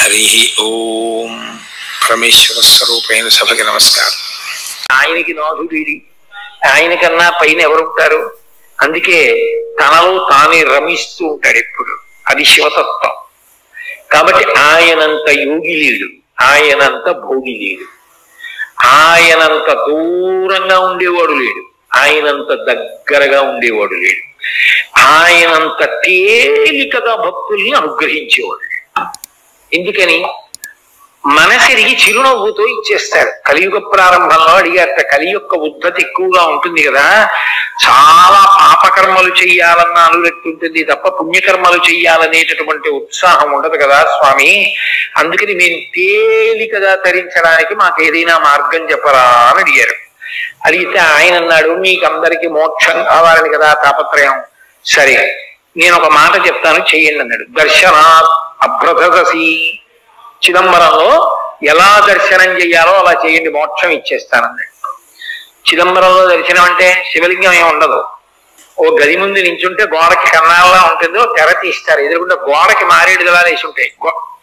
హరి ఓం. పరమేశ్వర స్వరూపైన సభకి నమస్కారం. ఆయనకి నాథుడీడి, ఆయన కన్నా పైన ఎవరుంటారు? అందుకే తనలో తానే రమిస్తూ ఉంటాడు ఎప్పుడు. అది శివతత్వం. కాబట్టి ఆయనంత యోగి లేడు, ఆయనంత భోగి లేడు, ఆయనంత దూరంగా ఉండేవాడు లేడు, ఆయనంత దగ్గరగా ఉండేవాడు లేడు, ఆయనంత తేలికగా భక్తుల్ని అనుగ్రహించేవాడు. ఎందుకని? మనసిరిగి చిరునవ్వుతో ఇచ్చేస్తాడు. కలియుగ ప్రారంభంలో అడిగారట, కలి యొక్క ఉద్ధతి ఎక్కువగా ఉంటుంది కదా, చాలా పాపకర్మలు చెయ్యాలన్న అనురక్తి ఉంటుంది తప్ప పుణ్యకర్మలు చెయ్యాలనేటటువంటి ఉత్సాహం ఉండదు కదా స్వామి, అందుకని మేము తేలికగా తరించడానికి మాకు ఏదైనా మార్గం చెప్పరా అని అడిగారు. అడిగితే ఆయన అన్నాడు, మీకందరికీ మోక్షం కావాలని కదా తాపత్రయం, సరే నేను ఒక మాట చెప్తాను చెయ్యండి అన్నాడు. దర్శనాత్ అభ్రదసి, చిదంబరంలో ఎలా దర్శనం చెయ్యాలో అలా చేయండి, మోక్షం ఇచ్చేస్తానన్నాడు. చిదంబరంలో దర్శనం అంటే శివలింగం ఏమి ఉండదు. ఓ గది ముందు నించుంటే గోడకి కన్నాల్లా ఉంటుందో తెర తీస్తారు, ఎదురుకుండా గోడకి మారేడులా వేసి ఉంటాయి,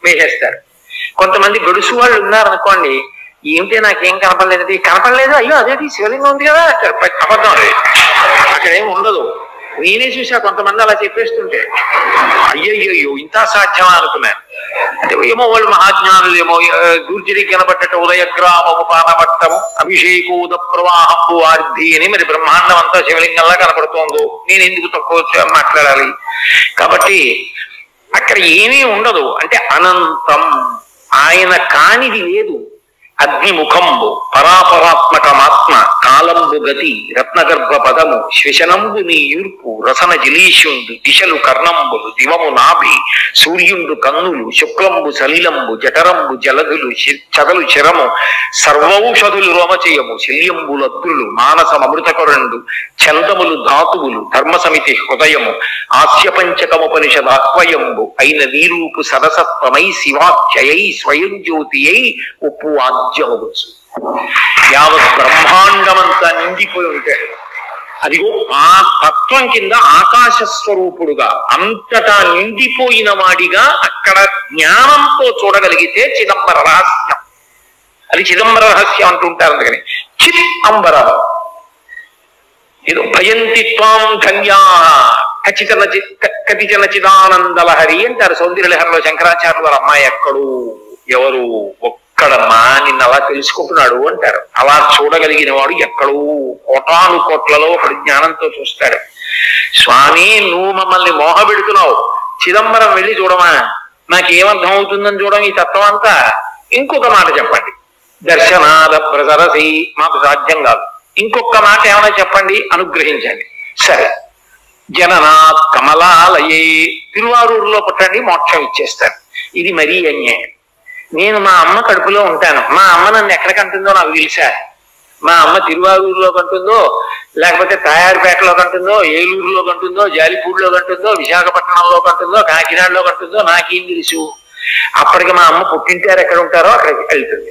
వేసేస్తారు. కొంతమంది గడుసు వాళ్ళు ఉన్నారనుకోండి, ఏమిటే నాకేం కనపడలేదు, కనపడలేదు, అయ్యో అదేంటి శివలింగం ఉంది కదా, అబద్ధం అది, అక్కడేమి ఉండదు. నేనే చూసా కొంతమంది అలా చెప్పేస్తుంటే, అయ్యయ్యో ఇంత సాధ్యమా అనుకున్నాను. అంటే ఏమో వాళ్ళు మహాజ్ఞానులు, ఏమో దూర్జరి కనబడ్డట ఉదయగ్రామము పానపట్టము అభిషేకోద ప్రవాహంబు వార్ధి అని మరి బ్రహ్మాండం అంతా శివలింగంలా కనపడుతోందో, నేను ఎందుకు తక్కువ మాట్లాడాలి? కాబట్టి అక్కడ ఏమీ ఉండదు. అంటే అనంతం, ఆయన కానిది లేదు. అగ్నిముఖంబు పరాపరాత్మకమాత్మ కాలంబు గతి రత్నగర్భ పదము శ్వశనంబు నీ యూర్పు రసన జిలీషుండు దిశలు కర్ణంబులు దివము నాభి సూర్యుండు కన్నులు శుక్లంబు సలిలంబు జఠరంబు జలధులు చదలు చిరము సర్వౌషధులు రోమచయము శల్యంబులద్రులు మానసమృతకరుండు చందములు ధాతువులు ధర్మసమితి హృదయము ఆస్యపంచకముపనిషదాత్వయంబు అయిన నీరూపు సరసత్వమై శివాఖ్యయై స్వయం జ్యోతియై ఉప్పు ఆజ్యమవచ్చు. యావత్ బ్రహ్మాండమంతా నిండిపోయి ఉంటాడు. అదిగో ఆ తత్వం కింద ఆకాశ స్వరూపుడుగా అంతటా నిండిపోయిన వాడిగా అక్కడ జ్ఞానంతో చూడగలిగితే చిదంబర రహస్యం. అది చిదంబర రహస్యం అంటుంటారు. అందుకని చిత్ అంబరం ఏదో భయంతి త్వాం ధన్యా కతిచన చిదానందలహరి అంటారు సౌందర్యలహరిలో. శంకరాచార్యులు వారి అమ్మాయి ఎక్కడు, ఎవరు, ఒక్కడమ్మా నిన్ను అలా తెలుసుకుంటున్నాడు అంటారు. అలా చూడగలిగిన వాడు ఎక్కడో కోటాను కోట్లలో ఒకటి జ్ఞానంతో చూస్తాడు. స్వామి నువ్వు మమ్మల్ని మోహపెడుతున్నావు, చిదంబరం వెళ్ళి చూడమా, నాకేమర్థం అవుతుందని చూడడం ఈ తత్వం అంతా. ఇంకొక మాట చెప్పండి, దర్శనాద ప్రసరసి, మాకు సాధ్యం కాదు, ఇంకొక మాట ఏమైనా చెప్పండి, అనుగ్రహించండి. సరే, జననాథ్ కమలాలయే, తిరువారూరులో పుట్టండి, మోక్షం ఇచ్చేస్తారు. ఇది మరీ అన్యాయం. నేను మా అమ్మ కడుపులో ఉంటాను, మా అమ్మ నన్ను ఎక్కడ కంటుందో నాకు తెలుసా? మా అమ్మ తిరువారూరులో కంటుందో, లేకపోతే తాయారుపేటలో కంటుందో, ఏలూరులో కంటుందో, జాలిపూడిలో కంటుందో, విశాఖపట్నంలో కంటుందో, కాకినాడలో కంటుందో నాకేం తెలుసు? అప్పటికి మా అమ్మ పుట్టింటారు ఎక్కడ ఉంటారో అక్కడికి వెళ్తుంది.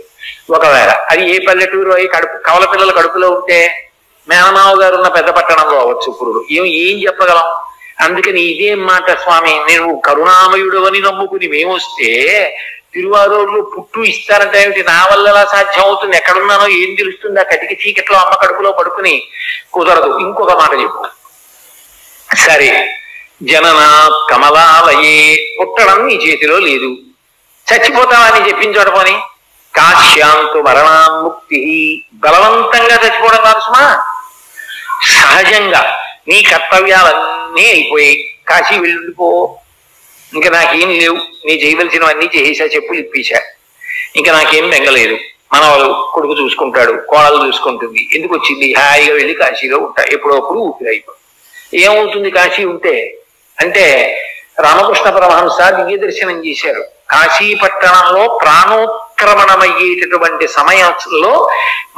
ఒకవేళ అది ఏ పల్లెటూరు అయి కవల పిల్లల కడుపులో ఉంటే మేనమావ గారు ఉన్న పెద్ద పట్టణంలో అవ్వచ్చు పురుడు, ఏం చెప్పగలం? అందుకని ఇదేం మాట స్వామి, నేను కరుణామయుడు అని నమ్ముకుని మేమొస్తే తిరువారూరులో పుట్టు ఇస్తారంటే ఏమిటి? నా వల్ల ఎలా సాధ్యం అవుతుంది? ఎక్కడున్నానో ఏం తెలుస్తుంది? ఆ కటికి చీకట్లో అమ్మ కడుపులో పడుకుని కుదరదు. ఇంకొక మాట చెప్పు. సరే, జననాథ్ కమలాలయే, పుట్టడం నీ చేతిలో లేదు, చచ్చిపోతావని చెప్పించోట పోని. కాశ్యాంతు మరణాన్ముక్తి, బలవంతంగా చచ్చిపోవడం కాదు సుమా, సహజంగా నీ కర్తవ్యాలన్నీ అయిపోయాయి, కాశీ వెళ్ళిపో, ఇంకా నాకేం లేవు, నీ చేయవలసినవన్నీ చేసేసా, చెప్పులు ఇప్పేశా, ఇంకా నాకేం బెంగలేదు, మనవాళ్ళు కొడుకు చూసుకుంటాడు, కోడలు చూసుకుంటుంది, ఎందుకు వచ్చింది, హాయిగా వెళ్ళి కాశీలో ఉంటా, ఎప్పుడప్పుడు ఊపిరి అయిపోయి. ఏమవుతుంది కాశీ ఉంటే? అంటే రామకృష్ణ పరమహంస దివ్య దర్శనం చేశారు. కాశీ పట్టణంలో ప్రాణోత్క్రమణమయ్యేటటువంటి సమయంలో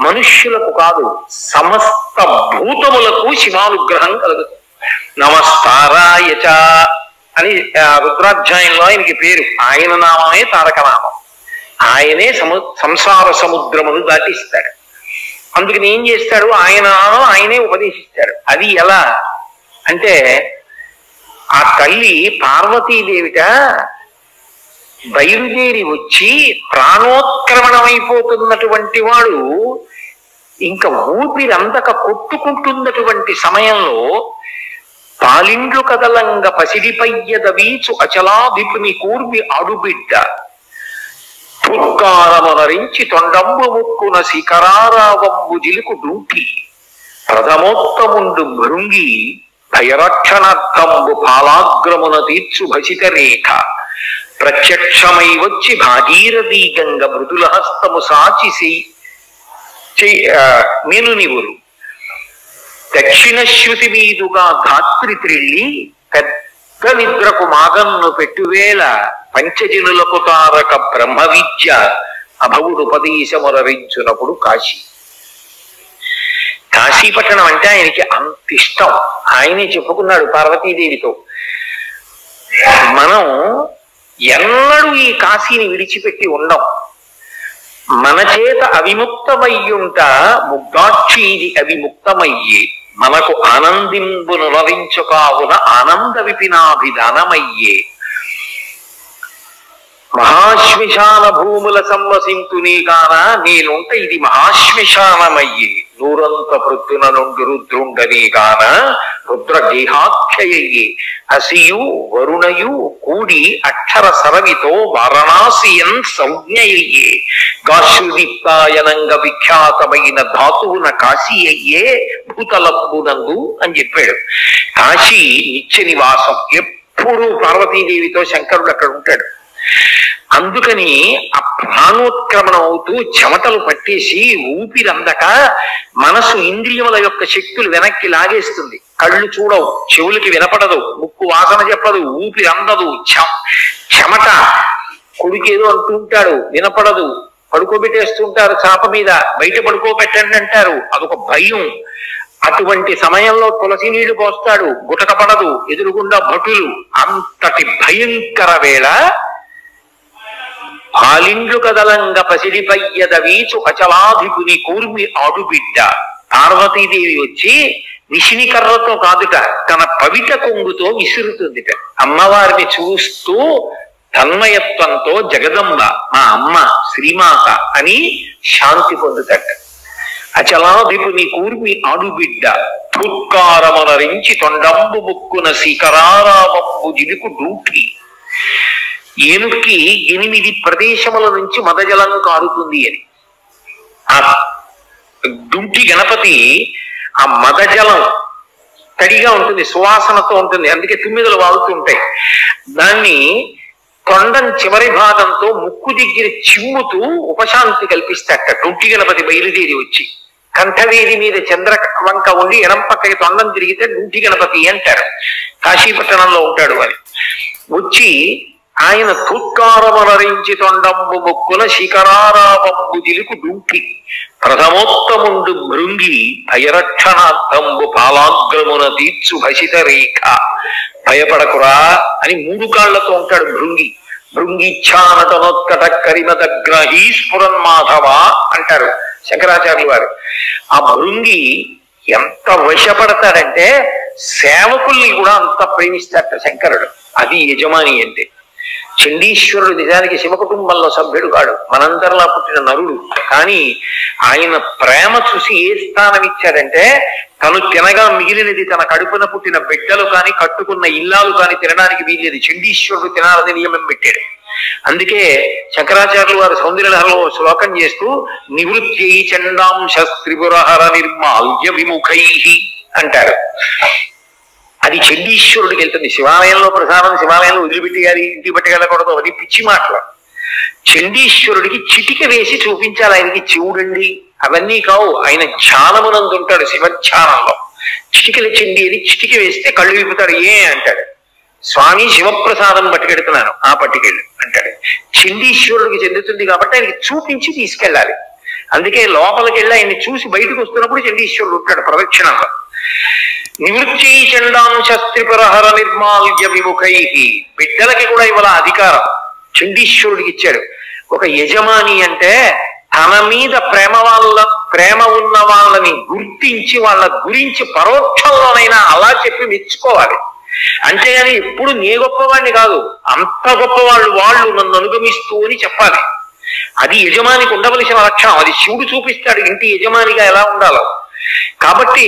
మనుష్యులకు కాదు సమస్త భూతములకు శివానుగ్రహం కలుగుతుంది. నమస్కారాయచ అని రుద్రాధ్యాయంలో ఆయనకి పేరు. ఆయన నామమే తారక నామం. ఆయనే సంసార సముద్రమును దాటిస్తాడు. అందుకని ఏం చేస్తాడు? ఆయన నామం ఆయనే ఉపదేశిస్తాడు. అది ఎలా అంటే, ఆ తల్లి పార్వతీదేవిట బయలుదేరి వచ్చి ప్రాణోత్క్రమణమైపోతున్నటువంటి వాడు ఇంకా ఊపిరందక కొట్టుకుంటున్నటువంటి సమయంలో పాలిండ్లు కదలంగ పసిడిపయ్యద వీచు అచలాధిపుని కూర్మి ఆడుబిడ్డ పుత్కారమునరించి తొండంబు ముక్కున శిఖరారావంబు జిలుకు డూకి ప్రథమోత్తముండు భృంగి భయరక్షణార్థంబు పాలాగ్రమున తీర్చు భసిత రేఖ ప్రత్యక్షమై వచ్చి భాగీరథీ గంగ మృదుల హస్తము సాచి మేనునివురు దక్షిణ శృతి మీదుగా ధాత్రి త్రిల్లి పెద్ద నిద్రకు మాగన్ను పెట్టువేళ పంచజనులకు తారక బ్రహ్మ విద్య అభవుడుపదేశమురరించునప్పుడు కాశీ. కాశీపట్టణం అంటే ఆయనకి అంత ఇష్టం. ఆయనే చెప్పుకున్నాడు పార్వతీదేవితో, మనం ఎన్నడూ ఈ కాశీని విడిచిపెట్టి ఉండం, మన చేత అవిముక్తమయ్యుంట ముగ్ధాక్షి ఇది అవిముక్తమయ్యే మనకు ఆనందింబును రవించుకావున ఆనంద విపినాభిధానమయ్యే మహాశ్మశాన భూముల సంవసింతునే గాన నేనుంట ఇది మహాశ్మశానమయ్యే నూరంత పృథ్వున నుండి రుద్రుండనే గాన రుద్రగేహాఖ్యయ్యే అసియు వరుణయు కూడి అక్షర సరవితో వారణాసియన్ సంజ్ఞయ్యే గాశ్రుదీప్తాయనంగ విఖ్యాతమైన ధాతువున కాశీ అయ్యే భూతలంబునందు అని చెప్పాడు. కాశీ నిత్య నివాసం, ఎప్పుడూ పార్వతీదేవితో శంకరుడు అక్కడ ఉంటాడు. అందుకని ఆ ప్రాణోత్క్రమణం అవుతూ చెమటలు పట్టేసి ఊపిరందక మనసు ఇంద్రియముల యొక్క శక్తులు వెనక్కి లాగేస్తుంది. కళ్ళు చూడవు, చెవులకి వినపడదు, ముక్కు వాసన చెప్పదు, ఊపిరి అందదు, చెమట. కొడుకేదో అంటుంటాడు, వినపడదు, పడుకోబెట్టేస్తుంటారు చాప మీద, బయట పడుకోబెట్టండి అంటారు, అదొక భయం. అటువంటి సమయంలో తులసి నీళ్లు పోస్తాడు, గుటక పడదు, ఎదురుగుండా భటులు. అంతటి భయంకర వేళ పాలిండ్లు కదలంగ పసిడిపయ్యద వీచు అచలాధిపుని కూర్మి ఆడుబిడ్డ. పార్వతీదేవి వచ్చి విషినికర్రతో కాదుట, తన పవిట కొంగుతో విసురుతుందిట. అమ్మవారిని చూస్తూ తన్మయత్వంతో జగదంబ మా అమ్మ శ్రీమాత అని శాంతి పొందుతట. అచలాధిపుని కూర్మి ఆడుబిడ్డ తుత్కారమునరించి తొండంబు ముక్కున శిఖరారావంబు జిలుకు డూకి. ఏనుగుకి 8 ప్రదేశముల నుంచి మదజలం కారుతుంది అని. ఆ డుంటి గణపతి ఆ మదజలం తడిగా ఉంటుంది, సువాసనతో ఉంటుంది, అందుకే తుమ్మిదలు వాగుతుంటాయి. దాన్ని తొండం చివరి భాగంతో ముక్కు దగ్గర చిమ్ముతూ ఉపశాంతి కల్పిస్తాట. డుంటి గణపతి బయలుదేరి వచ్చి కంఠవేది మీద చంద్ర వంక ఉండి ఎడం పక్కకి తొండం తిరిగితే డుంటి గణపతి అంటారు. కాశీపట్టణంలో ఉంటాడు అని. వచ్చి ఆయన తుత్కారమునరించి తొండంబు ముక్కున శిఖరారావంబు జిలుకు డూకి ప్రథమోత్తముండు భృంగి భయరక్షణార్థంబు పాలాగ్రమున తీర్చు భసిత రేఖ. భయపడకురా అని 3 కాళ్లతో ఉంటాడు భృంగి. భృంగిచ్ఛానటనోత్కట కరిమదగ్రహీ స్ఫురన్మాధవ అంటారు శంకరాచార్యులు వారు. ఆ భృంగి ఎంత వశపడతాడంటే సేవకుల్ని కూడా అంత ప్రేమిస్తాడట శంకరుడు. అది యజమాని అంటే. చండీశ్వరుడు నిజానికి శివ కుటుంబంలో సభ్యుడు కాడు, మనందరిలా పుట్టిన నరుడు. కానీ ఆయన ప్రేమ చూసి ఏ స్థానం ఇచ్చాడంటే, తను తినగా మిగిలినది తన కడుపున పుట్టిన బిడ్డలు కానీ కట్టుకున్న ఇల్లాలు కానీ తినడానికి వీల్లేదు. చండీశ్వరుడు తినాలని నియమం పెట్టాడు. అందుకే శంకరాచార్యులు వారు సౌందర్యలహరిలో శ్లోకం చేస్తూ నివృత్యై చండాంశ త్రిపురహర నిర్మాల్య విముఖై అంటారు. అది చండీశ్వరుడికి వెళ్తుంది. శివాలయంలో ప్రసాదం శివాలయంలో వదిలిపెట్టేయాలి, ఇంటికి పట్టుకెళ్ళకూడదు, అది పిచ్చి మాటలు. చండీశ్వరుడికి చిటిక వేసి చూపించాలి ఆయనకి చూడండి, అవన్నీ కావు. ఆయన ధ్యానమునందు ఉంటాడు, శివధ్యానంలో. చిటికలు చెండి అని చిటిక వేస్తే కళ్ళు విప్పుతాడు. అంటాడు, స్వామి శివప్రసాదం పట్టుకెడుతున్నాను, ఆ పట్టుకెళ్ళు అంటాడు. చండీశ్వరుడికి చెందుతుంది కాబట్టి ఆయనకి చూపించి తీసుకెళ్ళాలి. అందుకే లోపలికి వెళ్ళి ఆయన్ని చూసి బయటకు వస్తున్నప్పుడు చండీశ్వరుడు ఉంటాడు ప్రదక్షిణంలో. నివృత్తి చండాంశ త్రిపురహర నిర్మాల్య విముఖై. బిడ్డలకి కూడా ఇవాళ అధికారం చండీశ్వరుడికి ఇచ్చాడు. ఒక యజమాని అంటే తన మీద ప్రేమ ఉన్న వాళ్ళని గుర్తించి వాళ్ళ గురించి పరోక్షంలోనైనా అలా చెప్పి మెచ్చుకోవాలి. అంతేగాని ఎప్పుడు నీ గొప్పవాడిని కాదు, అంత గొప్పవాళ్ళు వాళ్ళు నన్ను అనుగమిస్తూ అని చెప్పాలి. అది యజమానికి ఉండవలసిన లక్షణం. అది శివుడు చూపిస్తాడు ఇంటి యజమానిగా ఎలా ఉండాలో. కాబట్టి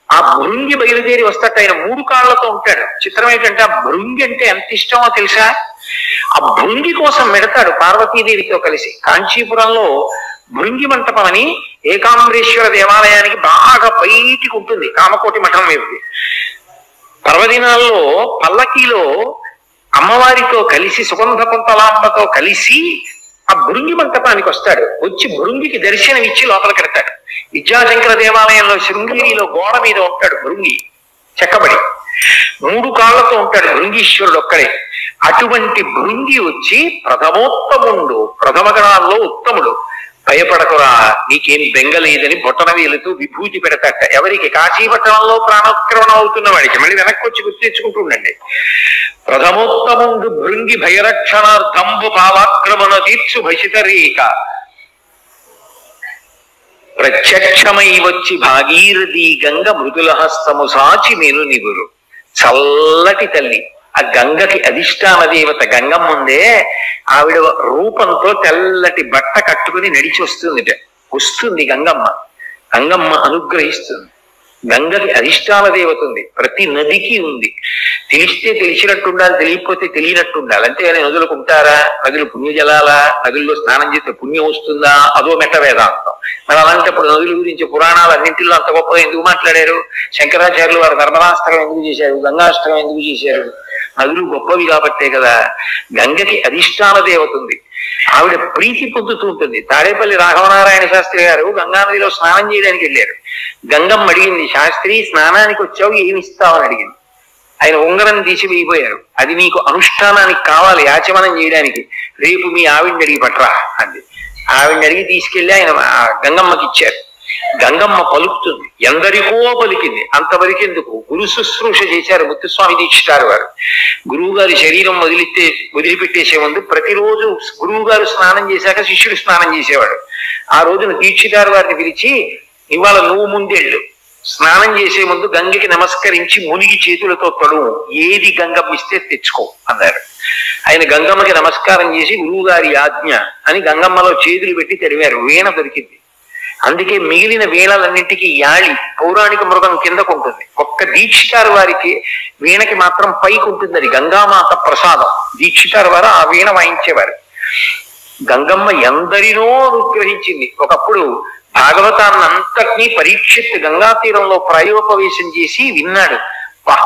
ఆ భృంగి బయలుదేరి వస్తాట. ఆయన 3 కాళ్లతో ఉంటాడు. చిత్రం ఏంటంటే ఆ భృంగి అంటే ఎంత ఇష్టమో తెలుసా? ఆ భృంగి కోసం పెడతాడు పార్వతీదేవితో కలిసి. కాంచీపురంలో భృంగి మంటపం అని ఏకాంబరేశ్వర దేవాలయానికి బాగా బయటికి ఉంటుంది, కామకోటి మఠం మీదది. పర్వదినాల్లో పల్లకీలో అమ్మవారితో కలిసి సుగంధ కుంతలాంబతో కలిసి ఆ భృంగి మంటపానికి వస్తాడు. వచ్చి భృంగికి దర్శనం ఇచ్చి లోపలికి పెడతాడు. విద్యాశంకర దేవాలయంలో శృంగేరిలో గోడ మీద ఉంటాడు భృంగి చెక్కబడి. 3 కాళ్లతో ఉంటాడు భృంగీశ్వరుడు ఒక్కడే. అటువంటి భృంగి వచ్చి ప్రథమోత్తముండు, ప్రథమ గణాల్లో ఉత్తముడు, భయపడకురా నీకేం బెంగలేదని బొట్టన వేలుతూ విభూతి పెడతాట. ఎవరికి? కాశీపట్టణంలో ప్రాణోత్క్రమణం అవుతున్న వాడికి. మళ్ళీ వెనక్కి వచ్చి గుర్తు తెచ్చుకుంటుండండి. ప్రథమోత్తముండు భృంగి భయరక్షణార్థంబు పాలాక్రమణ తీర్చు భసితరేక ప్రత్యక్షమై వచ్చి భాగీరథి గంగ మృదుల హస్తము సాచి మేను నిగురు. చల్లటి తల్లి ఆ గంగకి అధిష్టాన దేవత గంగమ్మ ఉందే, ఆవిడ రూపంతో తెల్లటి బట్ట కట్టుకుని నడిచి వస్తుంది గంగమ్మ. గంగమ్మ అనుగ్రహిస్తుంది. గంగకి అధిష్టాన దేవత ఉంది, ప్రతి నదికి ఉంది. తెలిస్తే తెలిసినట్టు ఉండాలి, తెలియకపోతే తెలియనట్టు ఉండాలి. అంతేగాని నదులకు ఉంటారా? నదులు పుణ్యజలాలా? నదుల్లో స్నానం చేస్తే పుణ్యం వస్తుందా? అదో మెట్ట వేదాంతం. మరి అలాంటప్పుడు నదుల గురించి పురాణాలు అన్నింటిలో అంత గొప్పగా ఎందుకు మాట్లాడారు? శంకరాచార్యులు వారు నర్మదాష్టకం ఎందుకు చేశారు? గంగాష్టకం ఎందుకు చేశారు? నదులు గొప్పవి కాబట్టే కదా. గంగకి అధిష్టాన దేవత ఉంది, ఆవిడ ప్రీతి పొందుతూ ఉంటుంది. తాడేపల్లి రాఘవనారాయణ శాస్త్రి గారు గంగానదిలో స్నానం చేయడానికి వెళ్ళారు. గంగమ్మ అడిగింది, శాస్త్రి స్నానానికి వచ్చావు ఏమి ఇస్తావని అడిగింది. ఆయన ఉంగరం తీసి వేయిపోయారు. అది నీకు అనుష్ఠానానికి కావాలి, ఆచమనం చేయడానికి, రేపు మీ ఆవిడ్ని అడిగి పట్టరా అంది. ఆవిడ్ని అడిగి తీసుకెళ్లి ఆయన గంగమ్మకి ఇచ్చారు. గంగమ్మ పలుకుతుంది, ఎందరికో పలికింది. అంత పలికేందుకు గురు శుశ్రూష చేశారు ముత్తుస్వామి దీక్షితారు వారు. గురువు గారి శరీరం వదిలిపెట్టేసే ముందు ప్రతిరోజు గురువు గారు స్నానం చేశాక శిష్యుడు స్నానం చేసేవాడు. ఆ రోజున దీక్షితారు వారిని పిలిచి, ఇవాళ నువ్వు ముందెళ్ళు, స్నానం చేసే ముందు గంగకి నమస్కరించి మునిగి చేతులతో తడువు, ఏది గంగమ్మ ఇస్తే తెచ్చుకో అన్నారు. ఆయన గంగమ్మకి నమస్కారం చేసి గురువు గారి ఆజ్ఞ అని గంగమ్మలో చేతులు పెట్టి తడివారు. వీణ దొరికింది. అందుకే మిగిలిన వీణలన్నింటికి యాళి పౌరాణిక మృగం కిందకు ఉంటుంది. ఒక్క దీక్షితారు వారికి వీణకి మాత్రం పైకి ఉంటుంది. అది గంగామాత ప్రసాదం. దీక్షితారు వారు ఆ వీణ వాయించేవారు. గంగమ్మ ఎందరినో అనుగ్రహించింది. ఒకప్పుడు భాగవతాన్ని అంతటినీ పరీక్షిత్ గంగా తీరంలో ప్రాయోపవేశం చేసి విన్నాడు. వా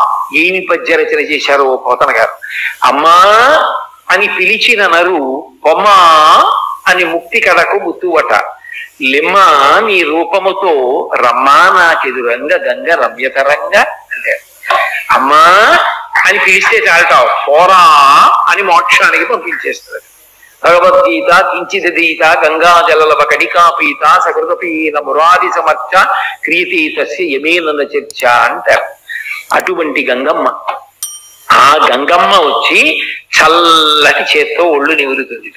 ఏమి పద్యరచన చేశారో పోతన గారు. అమ్మా అని పిలిచిన నరు బొమ్మా అని ముక్తి కడకు ముత్తువట, లిమ్మా నీ రూపముతో రమ్మా నాకెదురంగ గంగ రమ్యతరంగా అంటే, అమ్మా అని పిలిస్తే చాలటావు, పోరా అని మోక్షానికి పంపించేస్తారు. భగవద్గీత కించిదీత గంగా జలలవ కడికాపీత సకృతపీన మురాది సమర్చ క్రియతీతస్య యమేనన చర్చ అంటారు. అటువంటి గంగమ్మ. ఆ గంగమ్మ వచ్చి చల్లటి చేత్తో ఒళ్ళు నివురుతుంది.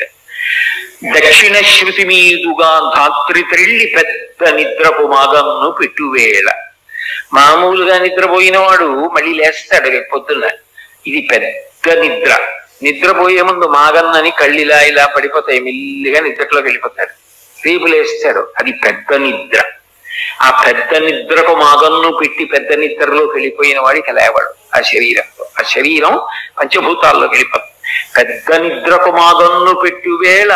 దక్షిణ శృతి మీదుగా ధాత్రి త్రిల్లి పెద్ద నిద్రపు మాగంను పెట్టువేళ. మామూలుగా నిద్రపోయిన వాడు మళ్ళీ లేస్తాడు రేపు పొద్దున్న. ఇది పెద్ద నిద్ర. నిద్రపోయే ముందు మాగన్నని కళ్ళిలా ఇలా పడిపోతాయి, మెల్లిగా నిద్రలోకి వెళ్ళిపోతాడు. రేపు లేస్తాడు. అది పెద్ద నిద్ర. ఆ పెద్ద నిద్రకు మాగన్ను పెట్టి పెద్ద నిద్రలోకి వెళ్ళిపోయిన వాడికి లేవాడు ఆ శరీరంతో. ఆ శరీరం పంచభూతాల్లోకి వెళ్ళిపోతుంది. పెద్ద నిద్రకు మాగన్ను పెట్టు వేళ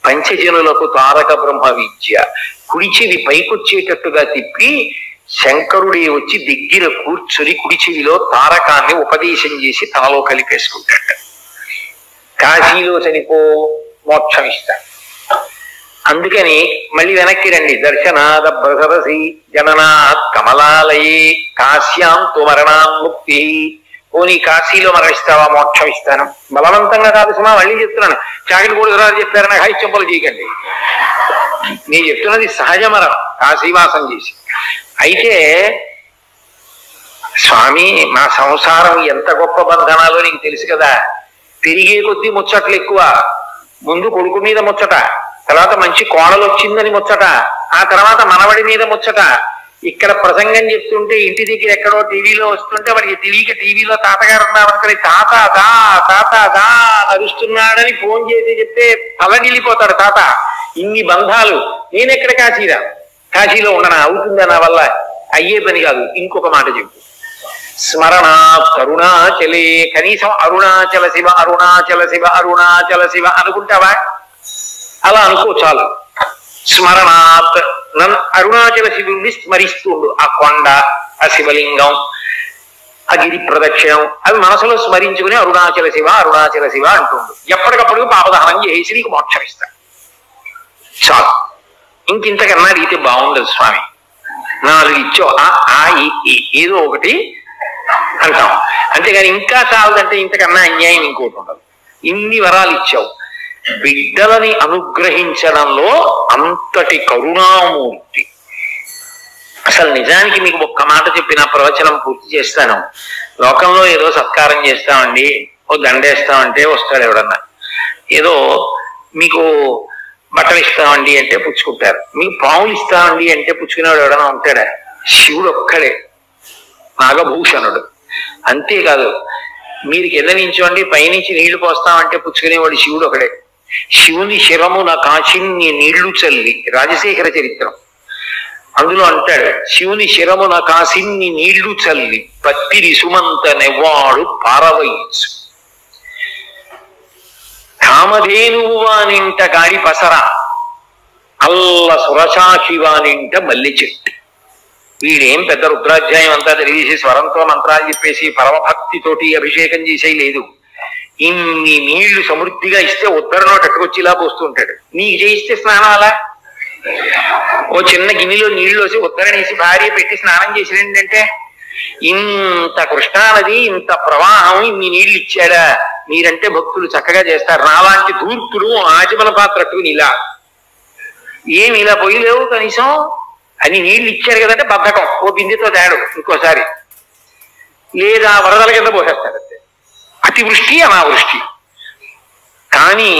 పంచజనులకు తారక బ్రహ్మ విద్య. కుడిచెవి పైకొచ్చేటట్టుగా తిప్పి శంకరుడే వచ్చి దగ్గర కూర్చుని కుడిచెవిలో తారకాన్ని ఉపదేశం చేసి తనలో కలిపేసుకుంటాడు. కాశీలో చనిపో మోక్షం ఇస్తాడు. అందుకని మళ్ళీ వెనక్కి రండి. దర్శనాద బ్రసరసి జననాత్ కమలాలయే కాశ్యాం తుమరణాన్ముక్తి. పోనీ కాశీలో మరణిస్తావా, మోక్షం ఇస్తాను. బలవంతంగా కాదు సుమా, మళ్ళీ చెప్తున్నాను. చాకిరి కూడదు చెప్పారు, నాకు హై చెంపలు చేయకండి. నేను చెప్తున్నది సహజ మరణం, కాశీవాసం చేసి. అయితే స్వామి మా సంసారం ఎంత గొప్ప బంధనాలో నీకు తెలుసు కదా. పెరిగే కొద్దీ ముచ్చట్లు ఎక్కువ. ముందు కొడుకు మీద ముచ్చట, తర్వాత మంచి కోడలు వచ్చిందని ముచ్చట, ఆ తర్వాత మనవడి మీద ముచ్చట. ఇక్కడ ప్రసంగం చెప్తుంటే ఇంటి దగ్గర ఎక్కడో టీవీలో వస్తుంటే వాడికి తెలియక టీవీలో తాతగారు ఉన్నారనుకుని తాత దా నడుస్తున్నాడని ఫోన్ చేసి చెప్తే తలగిలిపోతాడు తాత. ఇన్ని బంధాలు. నేనెక్కడ కాశీలో ఉండనా? అవుతుందా నా వల్ల? అయ్యే పని కాదు. ఇంకొక మాట చెప్పు. స్మరణాత్ అరుణాచలే. కనీసం అరుణాచల శివ అరుణాచల శివ అరుణాచల శివ అనుకుంటావా? అలా అనుకో చాలు. స్మరణాత్ నన్ను అరుణాచల శివుడిని స్మరిస్తుండు. ఆ కొండ, ఆ శివలింగం, ఆ గిరి ప్రదక్షిణం అవి మనసులో స్మరించుకుని అరుణాచల శివ అరుణాచల శివ అంటుండు. ఎప్పటికప్పుడు పాపదహనం చేసి నీకు మోక్షం ఇస్తాడు. చాలు. ఇంకింతకన్నా అడిగితే బాగుండదు స్వామి. 4 ఇచ్చో ఏదో ఒకటి అంటాం. అంతేగాని ఇంకా చాలదంటే ఇంతకన్నా అన్యాయం ఇంకోటి ఉండదు. ఇన్ని వరాలు ఇచ్చావు. బిడ్డలని అనుగ్రహించడంలో అంతటి కరుణామూర్తి. అసలు నిజానికి మీకు ఒక్క మాట చెప్పిన ప్రవచనం పూర్తి చేస్తాను. లోకంలో ఏదో సత్కారం చేస్తామండి, ఓ దండేస్తామంటే వస్తాడు ఎవడన్నా. ఏదో మీకు బట్టలు ఇస్తామండి అంటే పుచ్చుకుంటారు. మీకు పావులు ఇస్తామండి అంటే పుచ్చుకునేవాడు ఎవడన్నా ఉంటాడా? శివుడు ఒక్కడే, నాగభూషణుడు. అంతేకాదు, మీరు కింద నించోండి పైనుంచి నీళ్లు పోస్తామంటే పుచ్చుకునేవాడు శివుడు ఒకడే. శివుని శిరమున కాచిన్ని నీళ్లు చల్లి, రాజశేఖర చరిత్రం అందులో అంటాడు, శివుని శిరమున కాసిన్ని నీళ్లు చల్లి పత్తిరి సుమంత నెవ్వాడు పారవయించు. కామధేనువు వానింట గాడి పసర, అల్ల సురశాఖి వానింట మల్లి చెట్టు. వీడేం పెద్ద రుద్రాధ్యాయం అంతా తెలిసి స్వరంతో మంత్రాలు చెప్పేసి పరమభక్తితోటి అభిషేకం చేసేది లేదు. ఇన్ని నీళ్లు సమృద్ధిగా ఇస్తే ఉద్దరణో టట్టుకొచ్చిలా పోస్తుంటాడు. నీకు చేయిస్తే స్నానం అలా ఓ చిన్న గిన్నెలో నీళ్లు వచ్చి ఉద్దరణేసి భార్య పెట్టి స్నానం చేసినంటే ఇంత కృష్ణానది ఇంత ప్రవాహం ఇన్ని నీళ్లు ఇచ్చాడా? మీరంటే భక్తులు చక్కగా చేస్తారు. నాలాంటి ధూర్తులు ఆచమన పాత్రట్టుకుని ఇలా ఏమి ఇలా పోయిలేవు కనీసం అని నీళ్లు ఇచ్చారు కదంటే బద్ధకం. ఓ బిందెతో తేడు ఇంకోసారి, లేదా వరదల కింద పోసేస్తాడు. అతివృష్టి అనావృష్టి. కానీ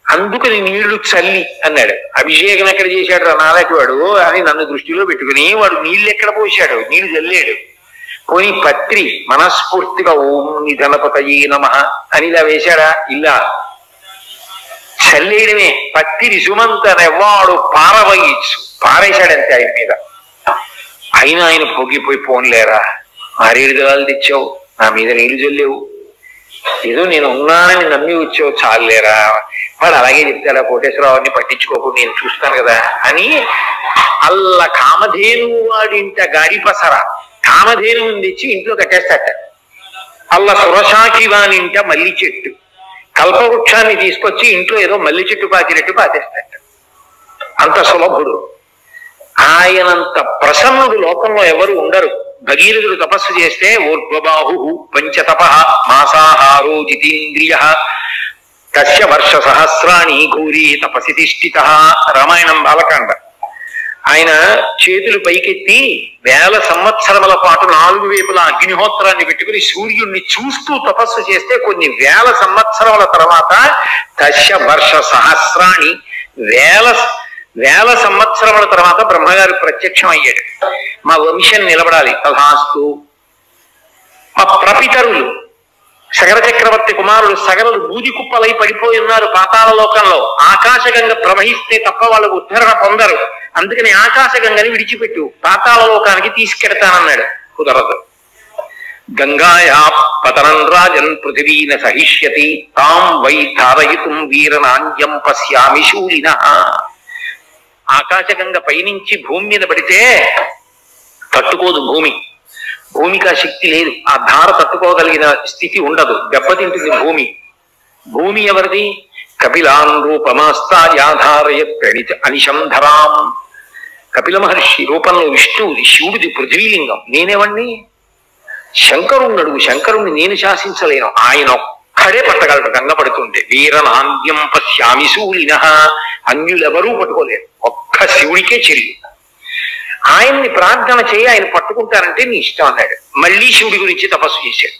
అందుకని నీళ్లు చల్లి అన్నాడు. అభిషేకం ఎక్కడ చేశాడు నాలాంటి వాడు అని నన్ను దృష్టిలో పెట్టుకుని వాడు నీళ్లు ఎక్కడ పోసాడు? నీళ్లు చల్లాడు. పోనీ పత్రి మనస్ఫూర్తిగా ఓం నిధనపతయే నమః అని ఇలా వేశాడా? ఇలా చల్లేయడమే. పత్తిరి సుమంత నెవ్వాడు పారవయించు, పారేశాడంతే ఆయన మీద. అయినా ఆయన పొగిపోయి పోన్లేరా, 6-7 దళాలు తెచ్చావు, నా మీద నీళ్లు చల్లేవు, ఏదో నేను ఉన్నానని నమ్మి వచ్చావు, చాలేరా. వాడు అలాగే చెప్తాడా? కోటేశ్వరరావుని పట్టించుకోకుండా నేను చూస్తాను కదా అని. అల్ల కామధేనువు వాడింట గాడి పసర, కామధేనువుని తెచ్చి ఇంట్లో కట్టేస్తాట. అల్ల సురశాఖి వానింట మల్లి చెట్టు, కల్పవృక్షాన్ని తీసుకొచ్చి ఇంట్లో ఏదో మల్లి చెట్టు పాతినట్టు పాతేస్తాట. అంత సులభుడు. ఆయనంత ప్రసన్నుడు లోకంలో ఎవరు ఉండరు. భగీరథుడు తపస్సు చేస్తే ఊర్ధ్వబాహు పంచతప మాసాహారో జితేంద్రియ కస్య వర్ష సహస్రాణి ఘోరీ తపసి తిష్ఠిత. రామాయణం బాలకాండ. ఆయన చేతులు పైకెత్తి 1000 సంవత్సరముల పాటు 4 వైపులా అగ్నిహోత్రాన్ని పెట్టుకుని సూర్యుడిని చూస్తూ తపస్సు చేస్తే కొన్ని 1000 సంవత్సరముల తర్వాత కస్య వర్ష సహస్రాణి 1000 సంవత్సరముల తర్వాత బ్రహ్మగారు ప్రత్యక్షం అయ్యాడు. మా వంశం నిలబడాలి తథాస్తు. మా ప్రపితరులు సగర చక్రవర్తి కుమారుడు సగరులు బూది కుప్పలై పడిపోయి ఉన్నారు పాతాళ లోకంలో. ఆకాశగంగ ప్రవహిస్తే తప్ప వాళ్ళకు ఉద్ధరణ పొందరు. అందుకని ఆకాశగంగని విడిచిపెట్టు, పాతాళ లోకానికి తీసుకెడతానన్నాడు. కుదరదు. గంగాయా పతనం రాజన్ పృథివీన సహిష్యతి తాం వై ధారయితుం వీరనాంజం పశ్యామి శూలిన. ఆకాశగంగ పైనుంచి భూమి మీద పడితే తట్టుకోదు భూమి. భూమికి ఆ శక్తి లేదు. ఆ ధార తట్టుకోగలిగిన స్థితి ఉండదు, దెబ్బతింటుంది భూమి. భూమి ఎవరిది? కపిలాన్ రూపమాస్తాయాధారయత్ ప్రణిత అనిశంధరాం. కపిల మహర్షి రూపంలో విష్ణువుది, శివుడిది పృథ్వీలింగం. నేనేవాణ్ణి? శంకరుణ్ణడు. శంకరుణ్ణి నేను శాసించలేను, ఆయన ఒక్కడే పట్టగలడు. గంగ పడుతుంటే వీరనాంద్యం పశ్యామి శూలిన. అన్యులెవరూ పట్టుకోలేరు, ఒక్క శివుడికే చెల్లి. ఆయన్ని ప్రార్థన చేయి, ఆయన పట్టుకుంటారంటే నీ ఇష్టం అన్నాడు. మళ్ళీ శివుడి గురించి తపస్సు చేశాడు.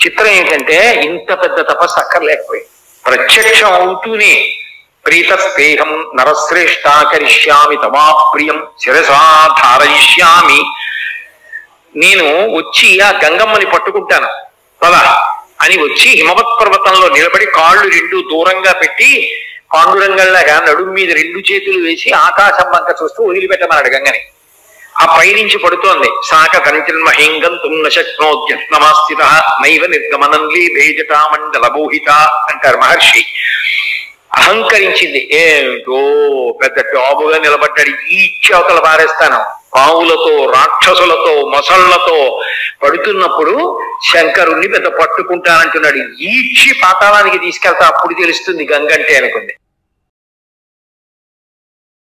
చిత్రం ఏంటంటే ఇంత పెద్ద తపస్సు అక్కర్లేకపోయింది. ప్రత్యక్షం అవుతూనే ప్రీతస్తేహం నరశ్రేష్టా కరిష్యామి తమాప్రియం శిరసా ధారయిష్యామి. నేను వచ్చి ఆ గంగమ్మని పట్టుకుంటాను పదా అని వచ్చి హిమవత్ పర్వతంలో నిలబడి కాళ్ళు రెండు దూరంగా పెట్టి పాండురంగంలాగా నడుము మీద రెండు చేతులు వేసి ఆకాశం వంక చూస్తూ వదిలిపెట్టమన్నాడు గంగని. ఆ పైనుంచి పడుతోంది. సాక తంత్రిన్మహేంగం తున్న శక్నోద్యత్నమాస్థిత నైవ నిర్గమనం లేభేజటామండల బోహిత అంటారు మహర్షి. అహంకరించింది. ఏమిటో పెద్ద టాబుగా నిలబడ్డాడు, ఈ చౌకలు పారేస్తాను. పావులతో రాక్షసులతో మొసళ్లతో పడుతున్నప్పుడు శంకరుణ్ణి పెద్ద పట్టుకుంటానంటున్నాడు. ఈడ్చి పాతాళానికి తీసుకెళ్తా, అప్పుడు తెలుస్తుంది గంగంటే అనుకుంది.